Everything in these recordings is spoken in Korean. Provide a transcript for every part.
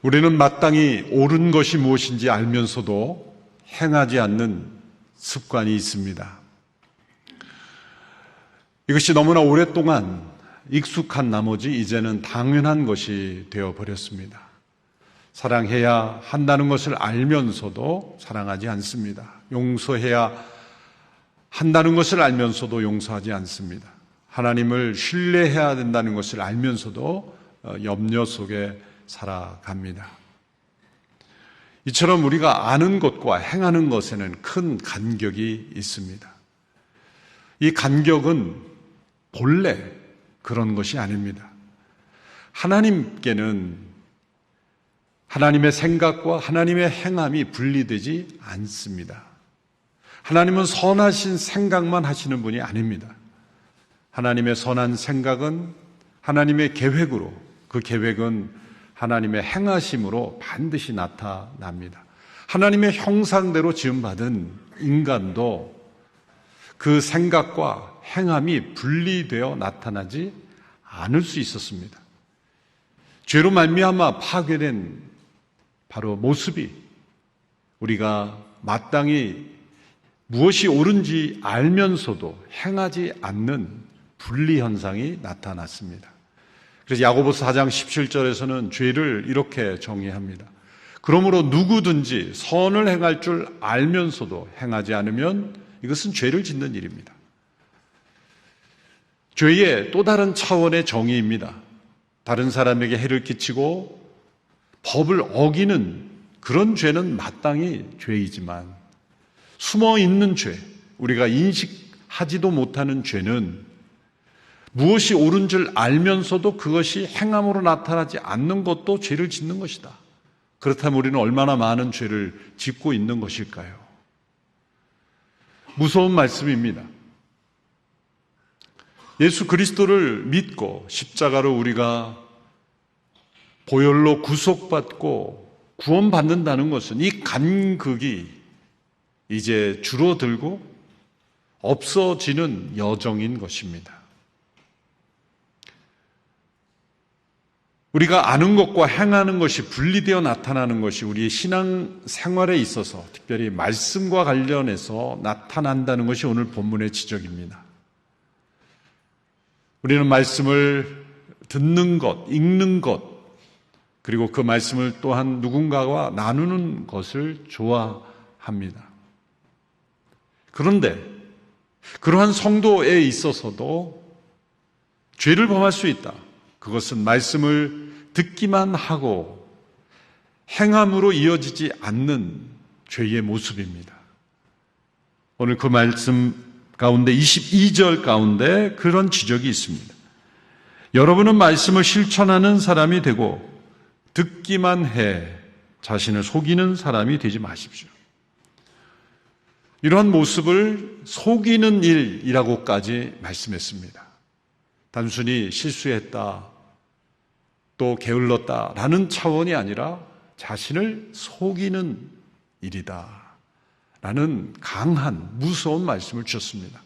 우리는 마땅히 옳은 것이 무엇인지 알면서도 행하지 않는 습관이 있습니다. 이것이 너무나 오랫동안 익숙한 나머지 이제는 당연한 것이 되어버렸습니다. 사랑해야 한다는 것을 알면서도 사랑하지 않습니다. 용서해야 한다는 것을 알면서도 용서하지 않습니다. 하나님을 신뢰해야 된다는 것을 알면서도 염려 속에 살아갑니다. 이처럼 우리가 아는 것과 행하는 것에는 큰 간격이 있습니다. 이 간격은 본래 그런 것이 아닙니다. 하나님께는 하나님의 생각과 하나님의 행함이 분리되지 않습니다. 하나님은 선하신 생각만 하시는 분이 아닙니다. 하나님의 선한 생각은 하나님의 계획으로, 그 계획은 하나님의 행하심으로 반드시 나타납니다. 하나님의 형상대로 지음받은 인간도 그 생각과 행함이 분리되어 나타나지 않을 수 있었습니다. 죄로 말미암아 파괴된 바로 모습이 우리가 마땅히 무엇이 옳은지 알면서도 행하지 않는 분리 현상이 나타났습니다. 그래서 야고보서 4장 17절에서는 죄를 이렇게 정의합니다. 그러므로 누구든지 선을 행할 줄 알면서도 행하지 않으면 이것은 죄를 짓는 일입니다. 죄의 또 다른 차원의 정의입니다. 다른 사람에게 해를 끼치고 법을 어기는 그런 죄는 마땅히 죄이지만 숨어 있는 죄, 우리가 인식하지도 못하는 죄는 무엇이 옳은 줄 알면서도 그것이 행함으로 나타나지 않는 것도 죄를 짓는 것이다. 그렇다면 우리는 얼마나 많은 죄를 짓고 있는 것일까요? 무서운 말씀입니다. 예수 그리스도를 믿고 십자가로 우리가 보혈로 구속받고 구원받는다는 것은 이 간극이 이제 줄어들고 없어지는 여정인 것입니다. 우리가 아는 것과 행하는 것이 분리되어 나타나는 것이 우리의 신앙 생활에 있어서 특별히 말씀과 관련해서 나타난다는 것이 오늘 본문의 지적입니다. 우리는 말씀을 듣는 것, 읽는 것, 그리고 그 말씀을 또한 누군가와 나누는 것을 좋아합니다. 그런데 그러한 성도에 있어서도 죄를 범할 수 있다. 그것은 말씀을 듣기만 하고 행함으로 이어지지 않는 죄의 모습입니다. 오늘 그 말씀 가운데 22절 가운데 그런 지적이 있습니다. 여러분은 말씀을 실천하는 사람이 되고 듣기만 해 자신을 속이는 사람이 되지 마십시오. 이러한 모습을 속이는 일이라고까지 말씀했습니다. 단순히 실수했다, 또 게을렀다라는 차원이 아니라 자신을 속이는 일이다 라는 강한 무서운 말씀을 주셨습니다.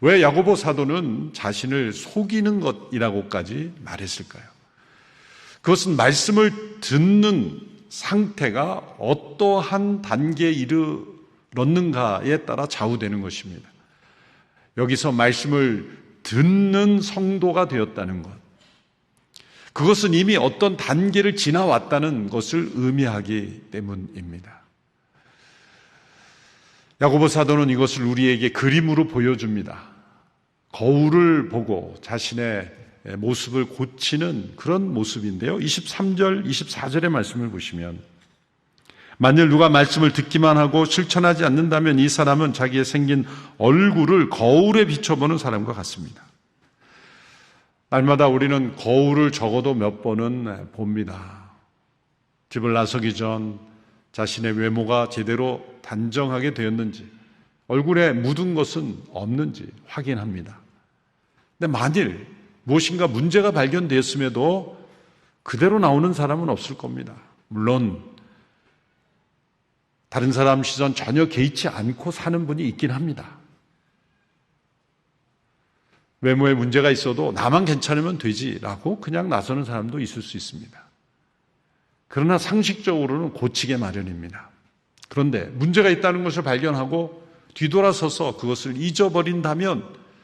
왜 야고보 사도는 자신을 속이는 것이라고까지 말했을까요? 그것은 말씀을 듣는 상태가 어떠한 단계에 이르렀는가에 따라 좌우되는 것입니다. 여기서 말씀을 듣는 성도가 되었다는 것, 그것은 이미 어떤 단계를 지나왔다는 것을 의미하기 때문입니다. 야고보 사도는 이것을 우리에게 그림으로 보여줍니다. 거울을 보고 자신의 모습을 고치는 그런 모습인데요. 23절, 24절의 말씀을 보시면 만일 누가 말씀을 듣기만 하고 실천하지 않는다면 이 사람은 자기의 생긴 얼굴을 거울에 비춰보는 사람과 같습니다. 날마다 우리는 거울을 적어도 몇 번은 봅니다. 집을 나서기 전 자신의 외모가 제대로 단정하게 되었는지, 얼굴에 묻은 것은 없는지 확인합니다. 근데 만일 무엇인가 문제가 발견되었음에도 그대로 나오는 사람은 없을 겁니다. 물론 다른 사람 시선 전혀 개의치 않고 사는 분이 있긴 합니다. 외모에 문제가 있어도 나만 괜찮으면 되지라고 그냥 나서는 사람도 있을 수 있습니다. 그러나 상식적으로는 고치게 마련입니다. 그런데 문제가 있다는 것을 발견하고 뒤돌아서서 그것을 잊어버린다면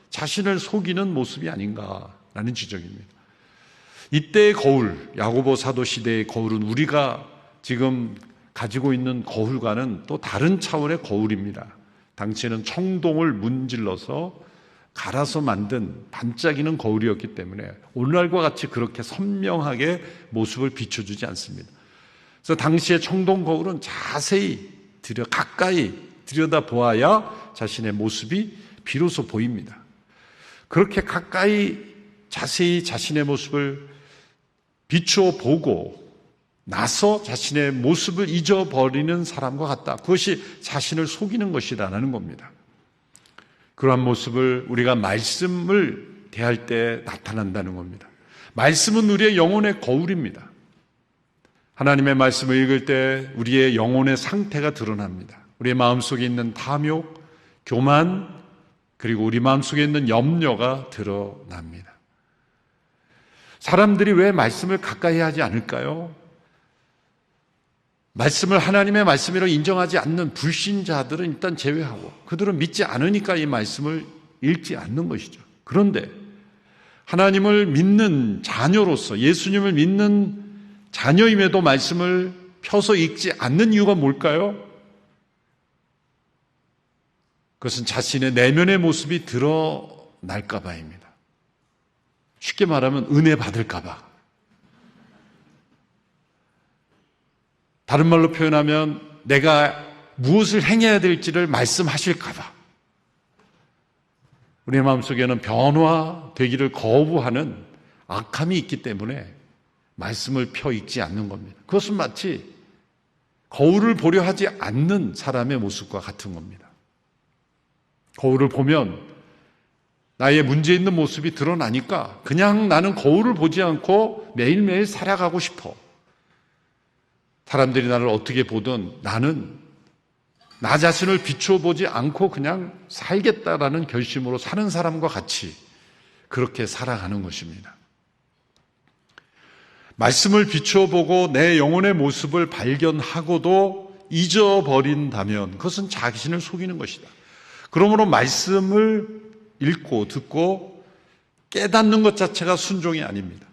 자신을 속이는 모습이 아닌가라는 지적입니다. 이때의 거울, 야고보 사도 시대의 거울은 우리가 지금 가지고 있는 거울과는 또 다른 차원의 거울입니다. 당시에는 청동을 문질러서 갈아서 만든 반짝이는 거울이었기 때문에 오늘날과 같이 그렇게 선명하게 모습을 비춰주지 않습니다. 그래서 당시의 청동 거울은 자세히 가까이 들여다보아야 자신의 모습이 비로소 보입니다. 그렇게 가까이 자세히 자신의 모습을 비추어 보고 나서 자신의 모습을 잊어버리는 사람과 같다. 그것이 자신을 속이는 것이다라는 겁니다. 그러한 모습을 우리가 말씀을 대할 때 나타난다는 겁니다. 말씀은 우리의 영혼의 거울입니다. 하나님의 말씀을 읽을 때 우리의 영혼의 상태가 드러납니다. 우리의 마음속에 있는 탐욕, 교만, 그리고 우리 마음속에 있는 염려가 드러납니다. 사람들이 왜 말씀을 가까이 하지 않을까요? 말씀을 하나님의 말씀이라고 인정하지 않는 불신자들은 일단 제외하고 그들은 믿지 않으니까 이 말씀을 읽지 않는 것이죠. 그런데 하나님을 믿는 자녀로서 예수님을 믿는 자녀임에도 말씀을 펴서 읽지 않는 이유가 뭘까요? 그것은 자신의 내면의 모습이 드러날까 봐입니다. 쉽게 말하면 은혜 받을까 봐. 다른 말로 표현하면 내가 무엇을 행해야 될지를 말씀하실까 봐. 우리의 마음속에는 변화되기를 거부하는 악함이 있기 때문에 말씀을 펴 읽지 않는 겁니다. 그것은 마치 거울을 보려 하지 않는 사람의 모습과 같은 겁니다. 거울을 보면 나의 문제 있는 모습이 드러나니까 그냥 나는 거울을 보지 않고 매일매일 살아가고 싶어. 사람들이 나를 어떻게 보든 나는 나 자신을 비춰보지 않고 그냥 살겠다라는 결심으로 사는 사람과 같이 그렇게 살아가는 것입니다. 말씀을 비춰보고 내 영혼의 모습을 발견하고도 잊어버린다면 그것은 자신을 속이는 것이다. 그러므로 말씀을 읽고 듣고 깨닫는 것 자체가 순종이 아닙니다.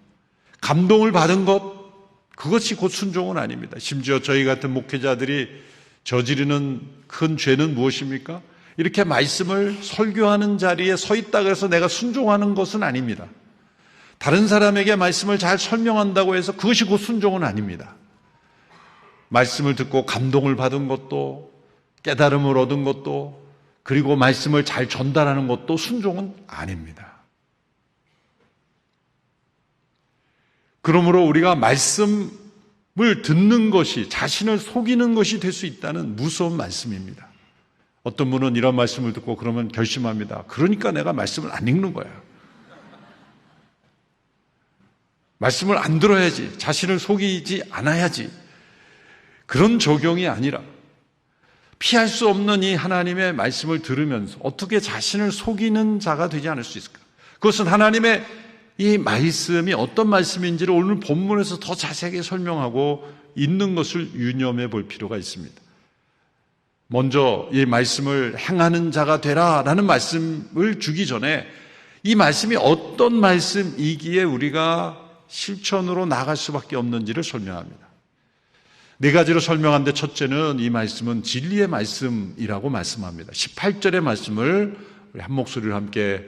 감동을 받은 것, 그것이 곧 순종은 아닙니다. 심지어 저희 같은 목회자들이 저지르는 큰 죄는 무엇입니까? 이렇게 말씀을 설교하는 자리에 서 있다 그래서 내가 순종하는 것은 아닙니다. 다른 사람에게 말씀을 잘 설명한다고 해서 그것이 곧 순종은 아닙니다. 말씀을 듣고 감동을 받은 것도 깨달음을 얻은 것도 그리고 말씀을 잘 전달하는 것도 순종은 아닙니다. 그러므로 우리가 말씀을 듣는 것이 자신을 속이는 것이 될 수 있다는 무서운 말씀입니다. 어떤 분은 이런 말씀을 듣고 그러면 결심합니다. 그러니까 내가 말씀을 안 읽는 거야. 말씀을 안 들어야지. 자신을 속이지 않아야지. 그런 적용이 아니라 피할 수 없는 이 하나님의 말씀을 들으면서 어떻게 자신을 속이는 자가 되지 않을 수 있을까? 그것은 하나님의 이 말씀이 어떤 말씀인지를 오늘 본문에서 더 자세하게 설명하고 있는 것을 유념해 볼 필요가 있습니다. 먼저 이 말씀을 행하는 자가 되라라는 말씀을 주기 전에 이 말씀이 어떤 말씀이기에 우리가 실천으로 나갈 수밖에 없는지를 설명합니다. 네 가지로 설명하는데 첫째는 이 말씀은 진리의 말씀이라고 말씀합니다. 18절의 말씀을 우리 한 목소리로 함께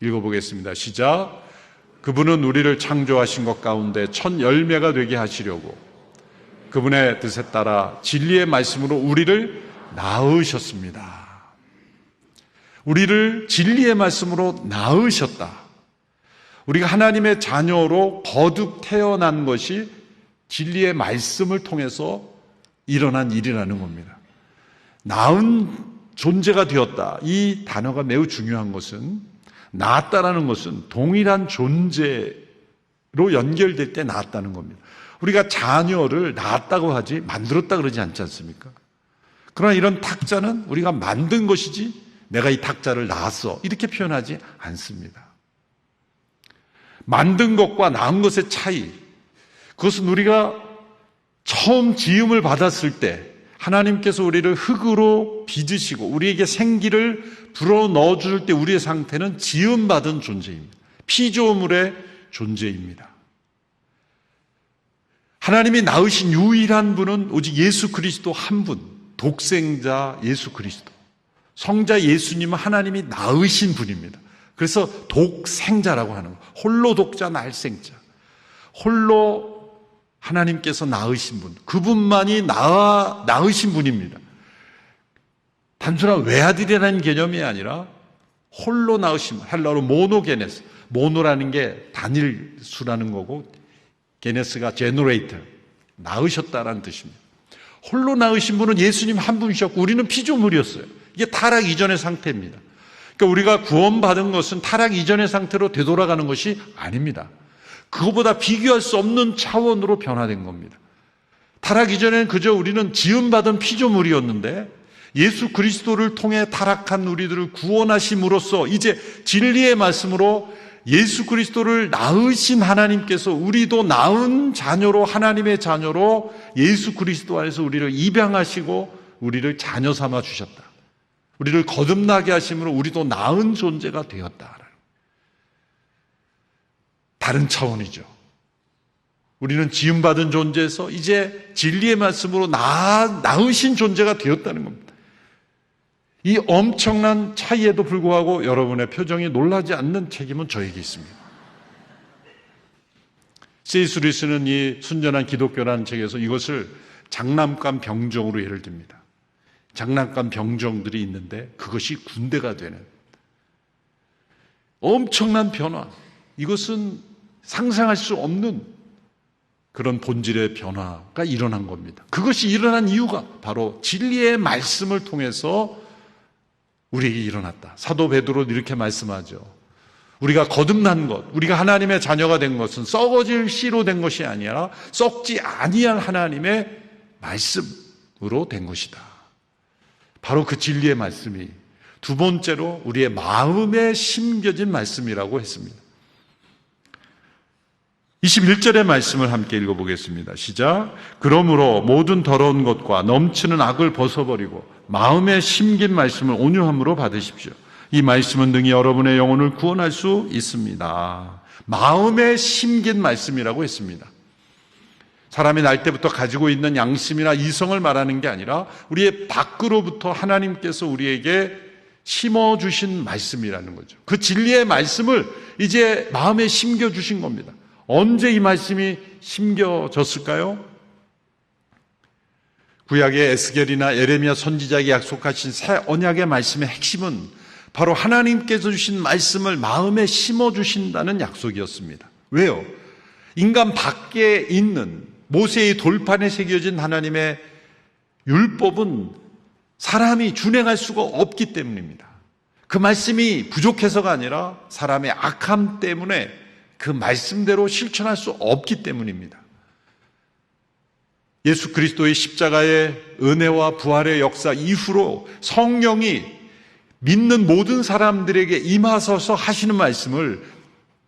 읽어보겠습니다. 시작. 그분은 우리를 창조하신 것 가운데 첫 열매가 되게 하시려고 그분의 뜻에 따라 진리의 말씀으로 우리를 낳으셨습니다. 우리를 진리의 말씀으로 낳으셨다. 우리가 하나님의 자녀로 거듭 태어난 것이 진리의 말씀을 통해서 일어난 일이라는 겁니다. 낳은 존재가 되었다. 이 단어가 매우 중요한 것은 낳았다라는 것은 동일한 존재로 연결될 때 낳았다는 겁니다. 우리가 자녀를 낳았다고 하지 만들었다 그러지 않지 않습니까? 그러나 이런 탁자는 우리가 만든 것이지 내가 이 탁자를 낳았어 이렇게 표현하지 않습니다. 만든 것과 낳은 것의 차이, 그것은 우리가 처음 지음을 받았을 때 하나님께서 우리를 흙으로 빚으시고 우리에게 생기를 불어넣어 줄 때 우리의 상태는 지음받은 존재입니다. 피조물의 존재입니다. 하나님이 낳으신 유일한 분은 오직 예수 그리스도 한 분, 독생자 예수 그리스도. 성자 예수님은 하나님이 낳으신 분입니다. 그래서 독생자라고 하는 거예요. 홀로 독자 날생자. 홀로 하나님께서 낳으신 분, 그분만이 낳으신 분입니다. 단순한 외아들이라는 개념이 아니라 홀로 낳으신 분, 헬라어로 모노게네스. 모노라는 게 단일 수라는 거고 게네스가 제너레이터, 낳으셨다라는 뜻입니다. 홀로 낳으신 분은 예수님 한 분이셨고 우리는 피조물이었어요. 이게 타락 이전의 상태입니다. 그러니까 우리가 구원받은 것은 타락 이전의 상태로 되돌아가는 것이 아닙니다. 그거보다 비교할 수 없는 차원으로 변화된 겁니다. 타락 이전에는 그저 우리는 지음받은 피조물이었는데 예수 그리스도를 통해 타락한 우리들을 구원하심으로써 이제 진리의 말씀으로 예수 그리스도를 낳으신 하나님께서 우리도 낳은 자녀로 하나님의 자녀로 예수 그리스도 안에서 우리를 입양하시고 우리를 자녀 삼아 주셨다. 우리를 거듭나게 하심으로 우리도 낳은 존재가 되었다. 다른 차원이죠. 우리는 지음받은 존재에서 이제 진리의 말씀으로 낳으신 존재가 되었다는 겁니다. 이 엄청난 차이에도 불구하고 여러분의 표정이 놀라지 않는 책임은 저에게 있습니다. C.S. 루이스는 이 순전한 기독교라는 책에서 이것을 장난감 병정으로 예를 듭니다. 장난감 병정들이 있는데 그것이 군대가 되는 엄청난 변화. 이것은 상상할 수 없는 그런 본질의 변화가 일어난 겁니다. 그것이 일어난 이유가 바로 진리의 말씀을 통해서 우리에게 일어났다. 사도 베드로는 이렇게 말씀하죠. 우리가 거듭난 것, 우리가 하나님의 자녀가 된 것은 썩어질 씨로 된 것이 아니라 썩지 아니할 하나님의 말씀으로 된 것이다. 바로 그 진리의 말씀이 두 번째로 우리의 마음에 심겨진 말씀이라고 했습니다. 21절의 말씀을 함께 읽어보겠습니다. 시작. 그러므로 모든 더러운 것과 넘치는 악을 벗어버리고 마음에 심긴 말씀을 온유함으로 받으십시오. 이 말씀은 능히 여러분의 영혼을 구원할 수 있습니다. 마음에 심긴 말씀이라고 했습니다. 사람이 날 때부터 가지고 있는 양심이나 이성을 말하는 게 아니라 우리의 밖으로부터 하나님께서 우리에게 심어주신 말씀이라는 거죠. 그 진리의 말씀을 이제 마음에 심겨주신 겁니다. 언제 이 말씀이 심겨졌을까요? 구약의 에스겔이나 에레미야 선지자에게 약속하신 새 언약의 말씀의 핵심은 바로 하나님께서 주신 말씀을 마음에 심어주신다는 약속이었습니다. 왜요? 인간 밖에 있는 모세의 돌판에 새겨진 하나님의 율법은 사람이 준행할 수가 없기 때문입니다. 그 말씀이 부족해서가 아니라 사람의 악함 때문에 그 말씀대로 실천할 수 없기 때문입니다. 예수 그리스도의 십자가의 은혜와 부활의 역사 이후로 성령이 믿는 모든 사람들에게 임하셔서 하시는 말씀을,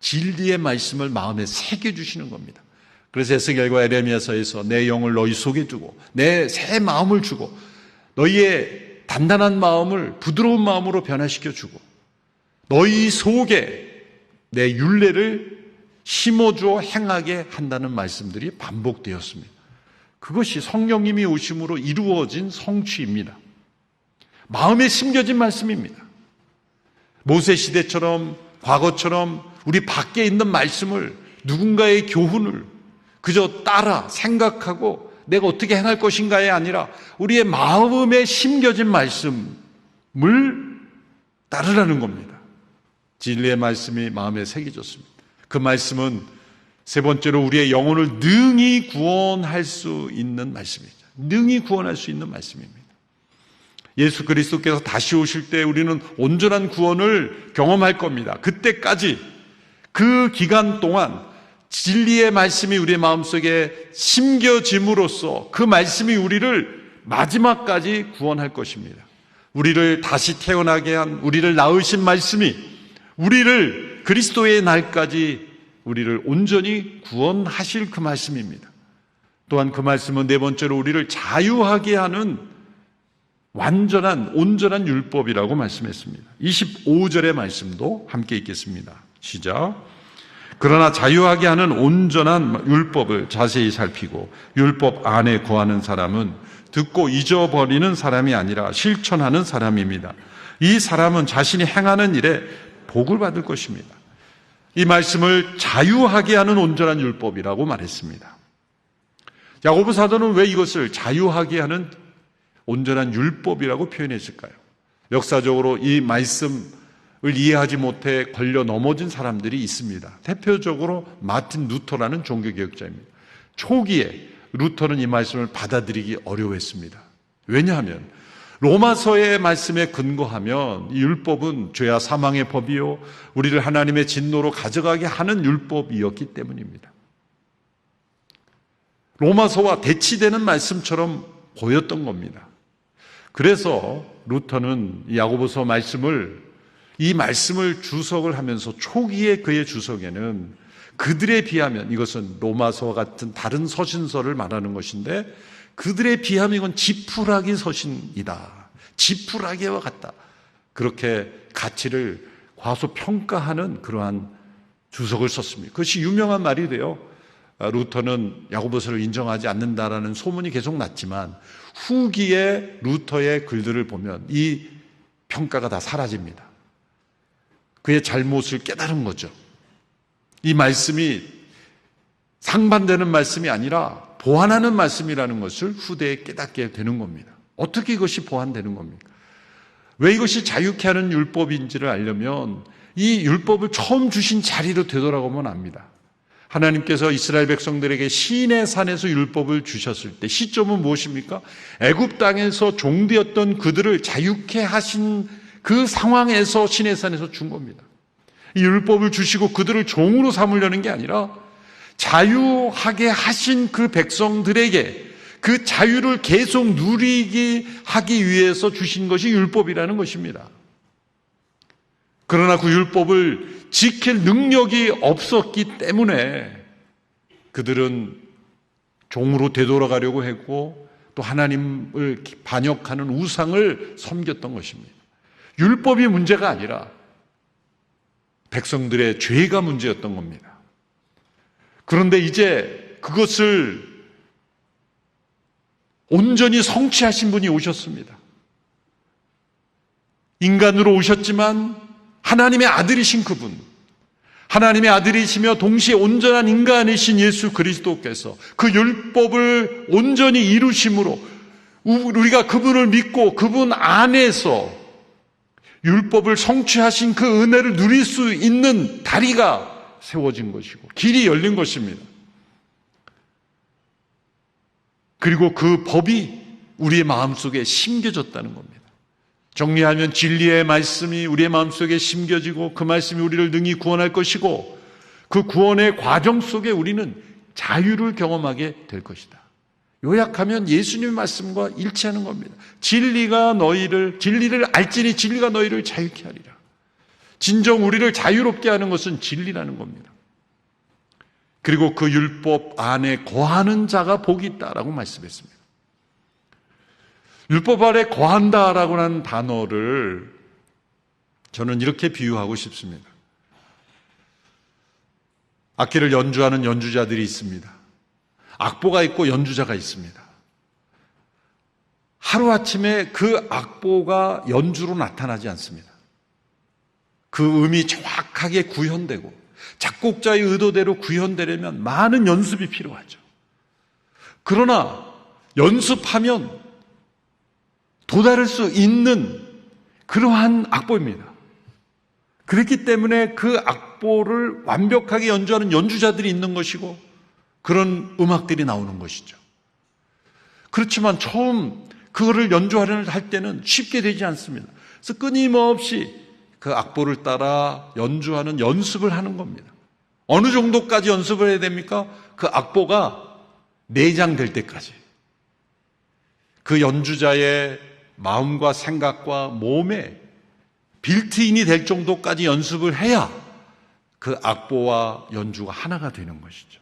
진리의 말씀을 마음에 새겨주시는 겁니다. 그래서 에스겔과 에레미야서에서 내 영을 너희 속에 두고 내 새 마음을 주고 너희의 단단한 마음을 부드러운 마음으로 변화시켜주고 너희 속에 내 율례를 심어주어 행하게 한다는 말씀들이 반복되었습니다. 그것이 성령님이 오심으로 이루어진 성취입니다. 마음에 심겨진 말씀입니다. 모세 시대처럼 과거처럼 우리 밖에 있는 말씀을, 누군가의 교훈을 그저 따라 생각하고 내가 어떻게 행할 것인가에 아니라 우리의 마음에 심겨진 말씀을 따르라는 겁니다. 진리의 말씀이 마음에 새겨졌습니다. 그 말씀은 세 번째로 우리의 영혼을 능히 구원할 수 있는 말씀이죠. 능히 구원할 수 있는 말씀입니다. 예수 그리스도께서 다시 오실 때 우리는 온전한 구원을 경험할 겁니다. 그때까지 그 기간 동안 진리의 말씀이 우리의 마음속에 심겨짐으로써 그 말씀이 우리를 마지막까지 구원할 것입니다. 우리를 다시 태어나게 한, 우리를 낳으신 말씀이 우리를 그리스도의 날까지 우리를 온전히 구원하실 그 말씀입니다. 또한 그 말씀은 네 번째로 우리를 자유하게 하는 온전한 율법이라고 말씀했습니다. 25절의 말씀도 함께 읽겠습니다. 시작. 그러나 자유하게 하는 온전한 율법을 자세히 살피고 율법 안에 거하는 사람은 듣고 잊어버리는 사람이 아니라 실천하는 사람입니다. 이 사람은 자신이 행하는 일에 복을 받을 것입니다. 이 말씀을 자유하게 하는 온전한 율법이라고 말했습니다. 야고보 사도는 왜 이것을 자유하게 하는 온전한 율법이라고 표현했을까요? 역사적으로 이 말씀을 이해하지 못해 걸려 넘어진 사람들이 있습니다. 대표적으로 마틴 루터라는 종교개혁자입니다. 초기에 루터는 이 말씀을 받아들이기 어려워했습니다. 왜냐하면 로마서의 말씀에 근거하면 이 율법은 죄와 사망의 법이요 우리를 하나님의 진노로 가져가게 하는 율법이었기 때문입니다. 로마서와 대치되는 말씀처럼 보였던 겁니다. 그래서 루터는 야고보서 이 말씀을 주석을 하면서 초기에 그의 주석에는 그들에 비하면 이것은 로마서와 같은 다른 서신서를 말하는 것인데 그들에 비하면 이건 지푸라기 서신이다. 지푸라기와 같다. 그렇게 가치를 과소평가하는 그러한 주석을 썼습니다. 그것이 유명한 말이 돼요. 루터는 야고보서를 인정하지 않는다라는 소문이 계속 났지만 후기에 루터의 글들을 보면 이 평가가 다 사라집니다. 그의 잘못을 깨달은 거죠. 이 말씀이 상반되는 말씀이 아니라 보완하는 말씀이라는 것을 후대에 깨닫게 되는 겁니다. 어떻게 이것이 보완되는 겁니까? 왜 이것이 자유케 하는 율법인지를 알려면 이 율법을 처음 주신 자리로 되돌아가면 압니다. 하나님께서 이스라엘 백성들에게 시내 산에서 율법을 주셨을 때 시점은 무엇입니까? 애굽 땅에서 종되었던 그들을 자유케 하신 그 상황에서 시내 산에서 준 겁니다. 이 율법을 주시고 그들을 종으로 삼으려는 게 아니라 자유하게 하신 그 백성들에게 그 자유를 계속 누리게 하기 위해서 주신 것이 율법이라는 것입니다. 그러나 그 율법을 지킬 능력이 없었기 때문에 그들은 종으로 되돌아가려고 했고 또 하나님을 반역하는 우상을 섬겼던 것입니다. 율법이 문제가 아니라 백성들의 죄가 문제였던 겁니다. 그런데 이제 그것을 온전히 성취하신 분이 오셨습니다. 인간으로 오셨지만 하나님의 아들이신 그분, 하나님의 아들이시며 동시에 온전한 인간이신 예수 그리스도께서 그 율법을 온전히 이루심으로 우리가 그분을 믿고 그분 안에서 율법을 성취하신 그 은혜를 누릴 수 있는 다리가 세워진 것이고 길이 열린 것입니다. 그리고 그 법이 우리의 마음속에 심겨졌다는 겁니다. 정리하면 진리의 말씀이 우리의 마음속에 심겨지고 그 말씀이 우리를 능히 구원할 것이고 그 구원의 과정 속에 우리는 자유를 경험하게 될 것이다. 요약하면 예수님의 말씀과 일치하는 겁니다. 진리를 알지니 진리가 너희를 자유케 하리라. 진정 우리를 자유롭게 하는 것은 진리라는 겁니다. 그리고 그 율법 안에 거하는 자가 복이 있다라고 말씀했습니다. 율법 아래 거한다라고 하는 단어를 저는 이렇게 비유하고 싶습니다. 악기를 연주하는 연주자들이 있습니다. 악보가 있고 연주자가 있습니다. 하루아침에 그 악보가 연주로 나타나지 않습니다. 그 음이 정확하게 구현되고 작곡자의 의도대로 구현되려면 많은 연습이 필요하죠. 그러나 연습하면 도달할 수 있는 그러한 악보입니다. 그렇기 때문에 그 악보를 완벽하게 연주하는 연주자들이 있는 것이고 그런 음악들이 나오는 것이죠. 그렇지만 처음 그거를 연주하려는 할 때는 쉽게 되지 않습니다. 그래서 끊임없이 그 악보를 따라 연주하는 연습을 하는 겁니다. 어느 정도까지 연습을 해야 됩니까? 그 악보가 내장될 때까지. 그 연주자의 마음과 생각과 몸에 빌트인이 될 정도까지 연습을 해야 그 악보와 연주가 하나가 되는 것이죠.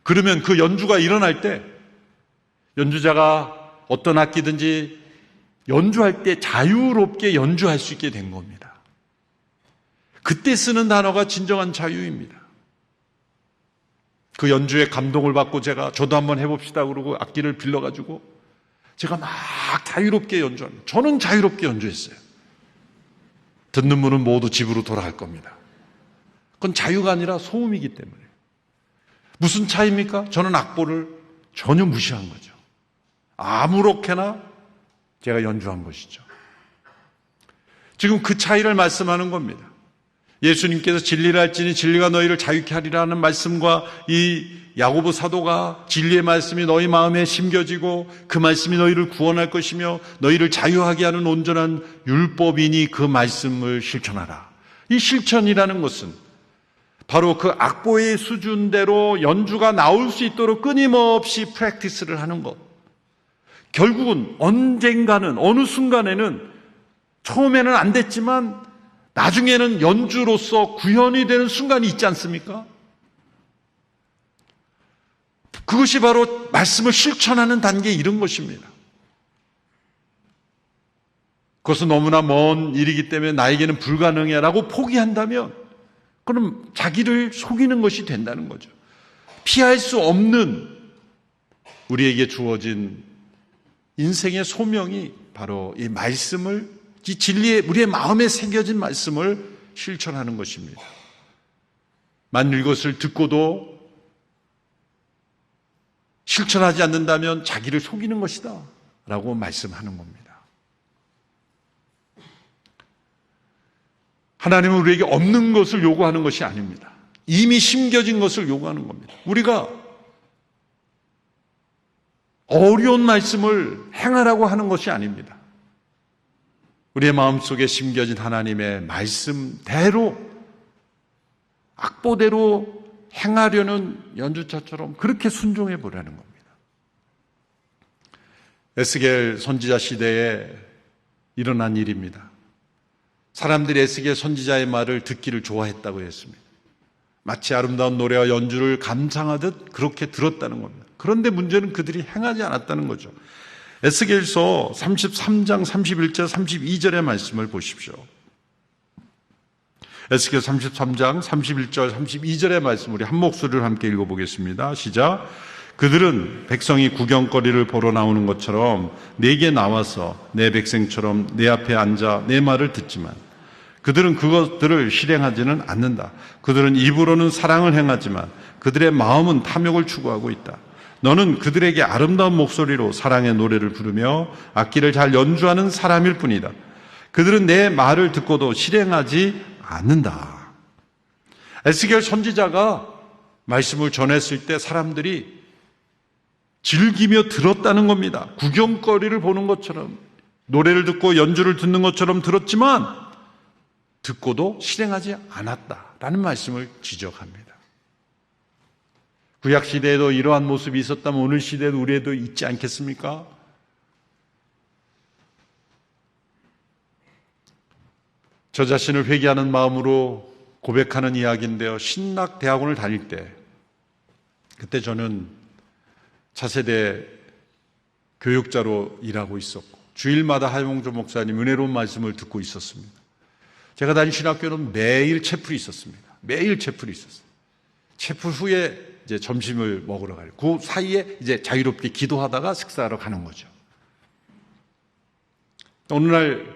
그러면 그 연주가 일어날 때 연주자가 어떤 악기든지 연주할 때 자유롭게 연주할 수 있게 된 겁니다. 그때 쓰는 단어가 진정한 자유입니다. 그 연주에 감동을 받고 저도 한번 해봅시다 그러고 악기를 빌려가지고 제가 막 자유롭게 연주합니다. 저는 자유롭게 연주했어요. 듣는 분은 모두 집으로 돌아갈 겁니다. 그건 자유가 아니라 소음이기 때문에. 무슨 차이입니까? 저는 악보를 전혀 무시한 거죠. 아무렇게나 제가 연주한 것이죠. 지금 그 차이를 말씀하는 겁니다. 예수님께서 진리를 알지니 진리가 너희를 자유케 하리라는 말씀과 이 야고보 사도가 진리의 말씀이 너희 마음에 심겨지고 그 말씀이 너희를 구원할 것이며 너희를 자유하게 하는 온전한 율법이니 그 말씀을 실천하라. 이 실천이라는 것은 바로 그 악보의 수준대로 연주가 나올 수 있도록 끊임없이 프랙티스를 하는 것. 결국은 언젠가는 어느 순간에는 처음에는 안 됐지만 나중에는 연주로서 구현이 되는 순간이 있지 않습니까? 그것이 바로 말씀을 실천하는 단계에 이른 것입니다. 그것은 너무나 먼 일이기 때문에 나에게는 불가능해라고 포기한다면 그럼 자기를 속이는 것이 된다는 거죠. 피할 수 없는 우리에게 주어진 인생의 소명이 바로 이 말씀을, 이 진리의 우리의 마음에 새겨진 말씀을 실천하는 것입니다. 만일 이것을 듣고도 실천하지 않는다면 자기를 속이는 것이다 라고 말씀하는 겁니다. 하나님은 우리에게 없는 것을 요구하는 것이 아닙니다. 이미 심겨진 것을 요구하는 겁니다. 우리가 어려운 말씀을 행하라고 하는 것이 아닙니다. 우리의 마음속에 심겨진 하나님의 말씀대로 악보대로 행하려는 연주자처럼 그렇게 순종해 보라는 겁니다. 에스겔 선지자 시대에 일어난 일입니다. 사람들이 에스겔 선지자의 말을 듣기를 좋아했다고 했습니다. 마치 아름다운 노래와 연주를 감상하듯 그렇게 들었다는 겁니다. 그런데 문제는 그들이 행하지 않았다는 거죠. 에스겔서 33장 31절 32절의 말씀을 보십시오. 에스겔 33장 31절 32절의 말씀 우리 한 목소리를 함께 읽어보겠습니다. 시작. 그들은 백성이 구경거리를 보러 나오는 것처럼 내게 나와서 내 백성처럼 내 앞에 앉아 내 말을 듣지만 그들은 그것들을 실행하지는 않는다. 그들은 입으로는 사랑을 행하지만 그들의 마음은 탐욕을 추구하고 있다. 너는 그들에게 아름다운 목소리로 사랑의 노래를 부르며 악기를 잘 연주하는 사람일 뿐이다. 그들은 내 말을 듣고도 실행하지 않는다. 에스겔 선지자가 말씀을 전했을 때 사람들이 즐기며 들었다는 겁니다. 구경거리를 보는 것처럼 노래를 듣고 연주를 듣는 것처럼 들었지만 듣고도 실행하지 않았다라는 말씀을 지적합니다. 구약 시대에도 이러한 모습이 있었다면 오늘 시대에도 우리에도 있지 않겠습니까? 저 자신을 회개하는 마음으로 고백하는 이야기인데요. 신학대학원을 다닐 때 그때 저는 차세대 교육자로 일하고 있었고 주일마다 하용조 목사님 은혜로운 말씀을 듣고 있었습니다. 제가 다닌 신학교는 매일 채플이 있었습니다. 매일 채플이 있었어요. 채플 후에 이제 점심을 먹으러 가요. 그 사이에 이제 자유롭게 기도하다가 식사하러 가는 거죠. 어느 날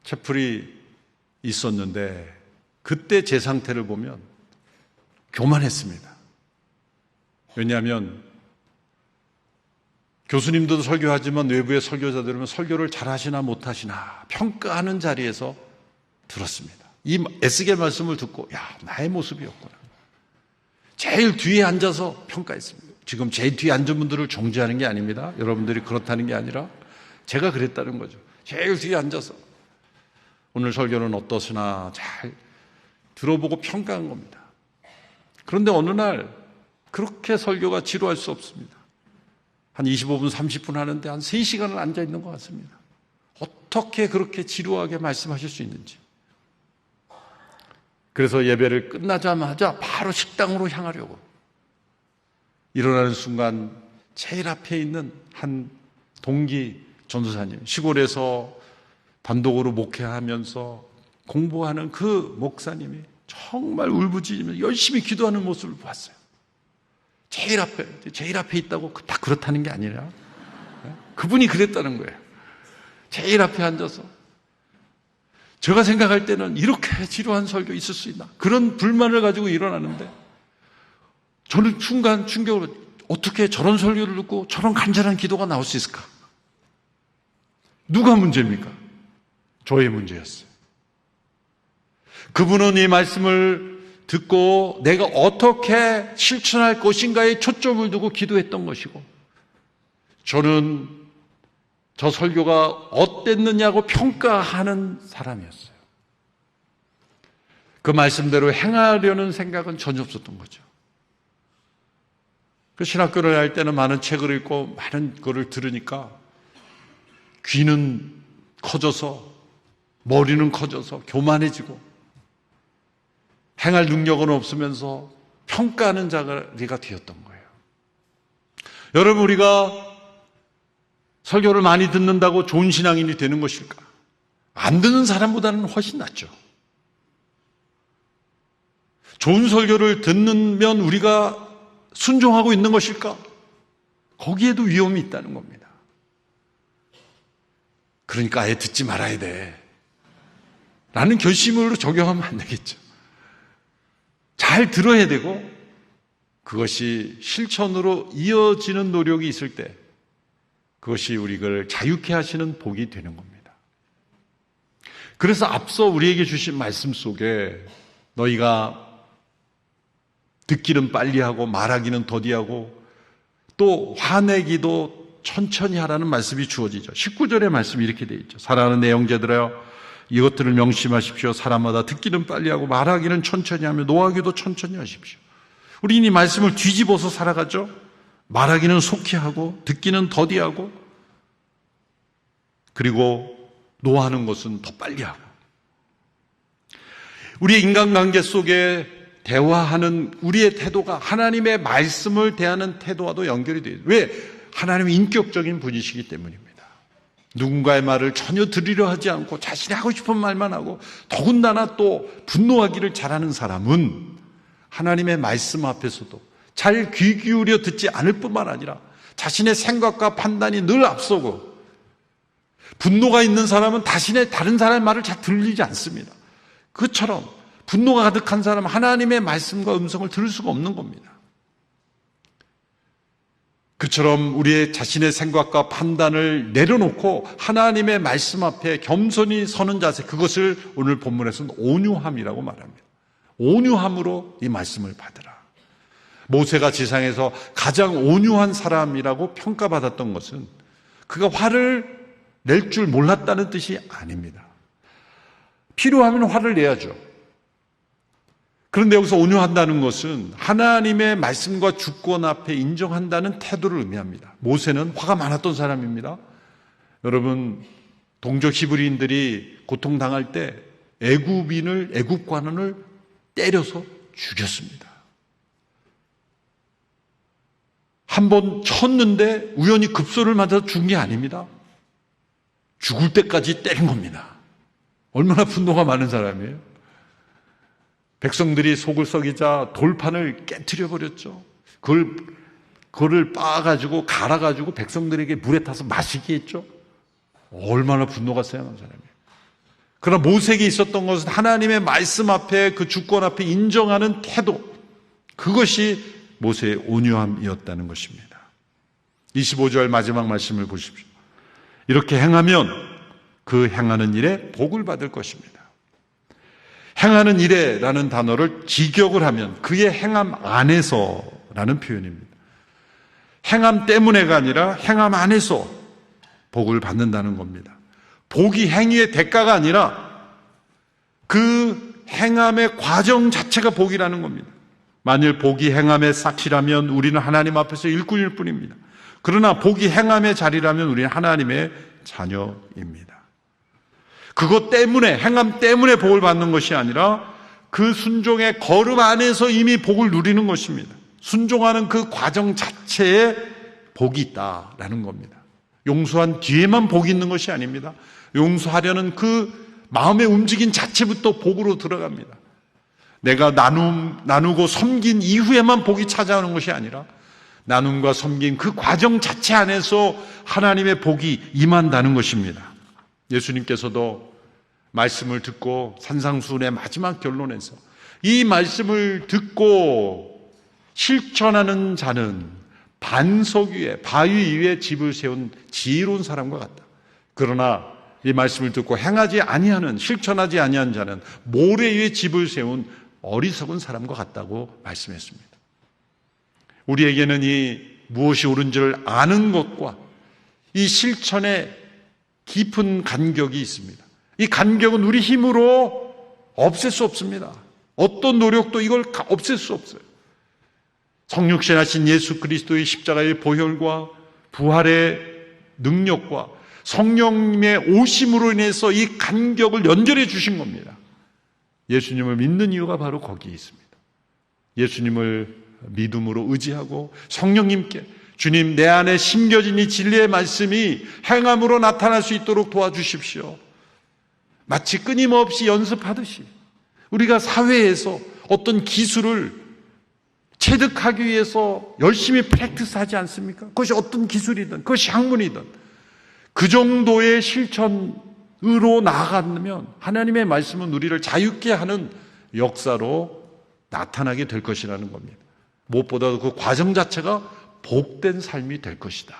채플이 있었는데 그때 제 상태를 보면 교만했습니다. 왜냐하면 교수님도 설교하지만 외부의 설교자들은 설교를 잘하시나 못하시나 평가하는 자리에서 들었습니다. 이 에스겔 말씀을 듣고 나의 모습이었구나. 제일 뒤에 앉아서 평가했습니다. 지금 제일 뒤에 앉은 분들을 정죄하는 게 아닙니다. 여러분들이 그렇다는 게 아니라 제가 그랬다는 거죠. 제일 뒤에 앉아서 오늘 설교는 어떠시나 잘 들어보고 평가한 겁니다. 그런데 어느 날 그렇게 설교가 지루할 수 없습니다. 한 25분, 30분 하는데 한 3시간을 앉아 있는 것 같습니다. 어떻게 그렇게 지루하게 말씀하실 수 있는지. 그래서 예배를 끝나자마자 바로 식당으로 향하려고. 일어나는 순간 제일 앞에 있는 한 동기 전도사님, 시골에서 단독으로 목회하면서 공부하는 그 목사님이 정말 울부짖으면서 열심히 기도하는 모습을 봤어요. 제일 앞에 있다고 다 그렇다는 게 아니라 그분이 그랬다는 거예요. 제일 앞에 앉아서. 제가 생각할 때는 이렇게 지루한 설교 있을 수 있나? 그런 불만을 가지고 일어나는데 저는 순간 충격으로 어떻게 저런 설교를 듣고 저런 간절한 기도가 나올 수 있을까? 누가 문제입니까? 저의 문제였어요. 그분은 이 말씀을 듣고 내가 어떻게 실천할 것인가에 초점을 두고 기도했던 것이고, 저는 저 설교가 어땠느냐고 평가하는 사람이었어요. 그 말씀대로 행하려는 생각은 전혀 없었던 거죠. 그 신학교를 할 때는 많은 책을 읽고 많은 거를 들으니까 귀는 커져서 머리는 커져서 교만해지고 행할 능력은 없으면서 평가하는 자리가 되었던 거예요. 여러분, 우리가 설교를 많이 듣는다고 좋은 신앙인이 되는 것일까? 안 듣는 사람보다는 훨씬 낫죠. 좋은 설교를 듣면 우리가 순종하고 있는 것일까? 거기에도 위험이 있다는 겁니다. 그러니까 아예 듣지 말아야 돼 라는 결심으로 적용하면 안 되겠죠. 잘 들어야 되고 그것이 실천으로 이어지는 노력이 있을 때 그것이 우리를 자유케 하시는 복이 되는 겁니다. 그래서 앞서 우리에게 주신 말씀 속에 너희가 듣기는 빨리 하고 말하기는 더디하고 또 화내기도 천천히 하라는 말씀이 주어지죠. 19절의 말씀이 이렇게 되어 있죠. 사랑하는 내 형제들아여, 이것들을 명심하십시오. 사람마다 듣기는 빨리 하고 말하기는 천천히 하며 노하기도 천천히 하십시오. 우리는 이 말씀을 뒤집어서 살아가죠. 말하기는 속히 하고 듣기는 더디하고 그리고 노하는 것은 더 빨리 하고. 우리의 인간관계 속에 대화하는 우리의 태도가 하나님의 말씀을 대하는 태도와도 연결이 돼요. 왜? 하나님은 인격적인 분이시기 때문입니다. 누군가의 말을 전혀 들으려 하지 않고 자신이 하고 싶은 말만 하고 더군다나 또 분노하기를 잘하는 사람은 하나님의 말씀 앞에서도 잘 귀 기울여 듣지 않을 뿐만 아니라 자신의 생각과 판단이 늘 앞서고, 분노가 있는 사람은 다른 사람의 말을 잘 들리지 않습니다. 그처럼 분노가 가득한 사람은 하나님의 말씀과 음성을 들을 수가 없는 겁니다. 그처럼 우리의 자신의 생각과 판단을 내려놓고 하나님의 말씀 앞에 겸손히 서는 자세, 그것을 오늘 본문에서는 온유함이라고 말합니다. 온유함으로 이 말씀을 받으라. 모세가 지상에서 가장 온유한 사람이라고 평가받았던 것은 그가 화를 낼 줄 몰랐다는 뜻이 아닙니다. 필요하면 화를 내야죠. 그런데 여기서 온유한다는 것은 하나님의 말씀과 주권 앞에 인정한다는 태도를 의미합니다. 모세는 화가 많았던 사람입니다. 여러분, 동족 히브리인들이 고통당할 때 애굽관원을 때려서 죽였습니다. 한 번 쳤는데 우연히 급소를 맞아서 죽은 게 아닙니다. 죽을 때까지 때린 겁니다. 얼마나 분노가 많은 사람이에요. 백성들이 속을 썩이자 돌판을 깨트려 버렸죠. 그거를 빻아가지고 갈아가지고 백성들에게 물에 타서 마시게 했죠. 얼마나 분노가 세한 사람이에요. 그러나 모세에게 있었던 것은 하나님의 말씀 앞에, 그 주권 앞에 인정하는 태도, 그것이 모세의 온유함이었다는 것입니다. 25절 마지막 말씀을 보십시오. 이렇게 행하면 그 행하는 일에 복을 받을 것입니다. 행하는 일에라는 단어를 직역을 하면 그의 행함 안에서라는 표현입니다. 행함 때문에가 아니라 행함 안에서 복을 받는다는 겁니다. 복이 행위의 대가가 아니라 그 행함의 과정 자체가 복이라는 겁니다. 만일 복이 행함의 싹이라면 우리는 하나님 앞에서 일꾼일 뿐입니다. 그러나 복이 행함의 자리라면 우리는 하나님의 자녀입니다. 그것 때문에, 행함 때문에 복을 받는 것이 아니라 그 순종의 걸음 안에서 이미 복을 누리는 것입니다. 순종하는 그 과정 자체에 복이 있다라는 겁니다. 용서한 뒤에만 복이 있는 것이 아닙니다. 용서하려는 그 마음의 움직임 자체부터 복으로 들어갑니다. 내가 나누고 섬긴 이후에만 복이 찾아오는 것이 아니라 나눔과 섬긴 그 과정 자체 안에서 하나님의 복이 임한다는 것입니다. 예수님께서도 말씀을 듣고 산상수훈의 마지막 결론에서 이 말씀을 듣고 실천하는 자는 반석 위에, 바위 위에 집을 세운 지혜로운 사람과 같다. 그러나 이 말씀을 듣고 행하지 아니하는, 실천하지 아니하는 자는 모래 위에 집을 세운 어리석은 사람과 같다고 말씀했습니다. 우리에게는 이 무엇이 옳은지를 아는 것과 이 실천에 깊은 간격이 있습니다. 이 간격은 우리 힘으로 없앨 수 없습니다. 어떤 노력도 이걸 없앨 수 없어요. 성육신하신 예수 그리스도의 십자가의 보혈과 부활의 능력과 성령님의 오심으로 인해서 이 간격을 연결해 주신 겁니다. 예수님을 믿는 이유가 바로 거기에 있습니다. 예수님을 믿음으로 의지하고 성령님께 주님, 내 안에 심겨진 이 진리의 말씀이 행함으로 나타날 수 있도록 도와주십시오. 마치 끊임없이 연습하듯이 우리가 사회에서 어떤 기술을 체득하기 위해서 열심히 프랙티스하지 않습니까? 그것이 어떤 기술이든 그것이 학문이든 그 정도의 실천으로 나아가면 하나님의 말씀은 우리를 자유케 하는 역사로 나타나게 될 것이라는 겁니다. 무엇보다도 그 과정 자체가 복된 삶이 될 것이다.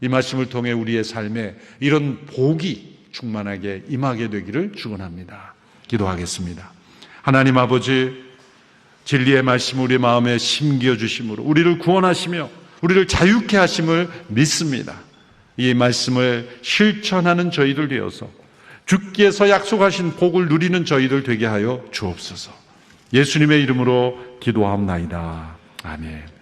이 말씀을 통해 우리의 삶에 이런 복이 충만하게 임하게 되기를 축원합니다. 기도하겠습니다. 하나님 아버지, 진리의 말씀 우리 마음에 심겨주심으로 우리를 구원하시며 우리를 자유케 하심을 믿습니다. 이 말씀을 실천하는 저희들 되어서 주께서 약속하신 복을 누리는 저희들 되게 하여 주옵소서. 예수님의 이름으로 기도하옵나이다. 아멘.